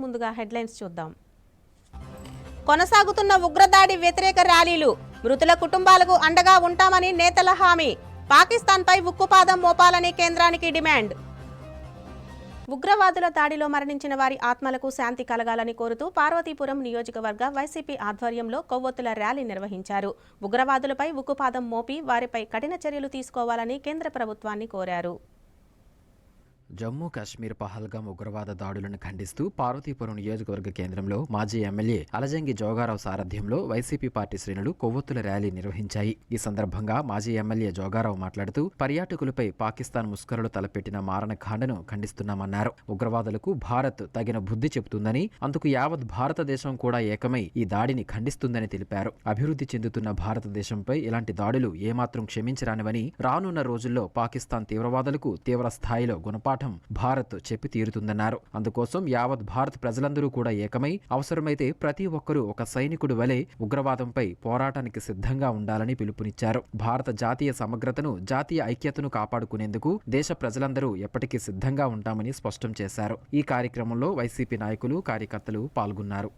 ముందుగా హెడ్లైన్స్ చూద్దాం. కొనసాగుతున్న ఉగ్రదాడి వ్యతిరేక ర్యాలీలు, మృతుల కుటుంబాలకు అండగా ఉంటామని నేతల హామీ. పాకిస్తాన్పై ఉక్కుపాదం మోపాలని కేంద్రానికి డిమాండ్. ఉగ్రవాదుల దాడిలో మరణించిన వారి ఆత్మలకు శాంతి కలగాలని కోరుతూ పార్వతీపురం నియోజకవర్గ వైసీపీ ఆధ్వర్యంలో కొవ్వొత్తుల ర్యాలీ నిర్వహించారు. ఉగ్రవాదులపై ఉక్కుపాదం మోపి వారిపై కఠిన చర్యలు తీసుకోవాలని కేంద్ర ప్రభుత్వాన్ని కోరారు. జమ్మూ కాశ్మీర్ పహల్గాం ఉగ్రవాద దాడులను ఖండిస్తూ పార్వతీపురం నియోజకవర్గ కేంద్రంలో మాజీ ఎమ్మెల్యే అలజంగి జోగారావు సారథ్యంలో వైసీపీ పార్టీ శ్రేణులు కొవ్వొత్తుల ర్యాలీ నిర్వహించాయి. ఈ సందర్భంగా మాజీ ఎమ్మెల్యే జోగారావు మాట్లాడుతూ పర్యాటకులపై పాకిస్తాన్ ముస్కరులు తలపెట్టిన మారణకాండను ఖండిస్తున్నామన్నారు. ఉగ్రవాదులకు భారత్ తగిన బుద్ధి చెబుతుందని, అందుకు యావత్ భారతదేశం కూడా ఏకమై ఈ దాడిని ఖండిస్తుందని తెలిపారు. అభివృద్ధి చెందుతున్న భారతదేశంపై ఇలాంటి దాడులు ఏమాత్రం క్షమించరానివని, రానున్న రోజుల్లో పాకిస్తాన్ తీవ్రవాదులకు తీవ్ర స్థాయిలో గుణపాఠం భారత్ చెప్పి తీరుతుందన్నారు. అందుకోసం యావత్ భారత్ ప్రజలందరూ కూడా ఏకమై అవసరమైతే ప్రతి ఒక్కరూ ఒక సైనికుడు వలె ఉగ్రవాదంపై పోరాటానికి సిద్ధంగా ఉండాలని పిలుపునిచ్చారు. భారత జాతీయ సమగ్రతను, జాతీయ ఐక్యతను కాపాడుకునేందుకు దేశ ప్రజలందరూ ఎప్పటికీ సిద్ధంగా ఉంటామని స్పష్టం చేశారు. ఈ కార్యక్రమంలో వైసీపీ నాయకులు, కార్యకర్తలు పాల్గొన్నారు.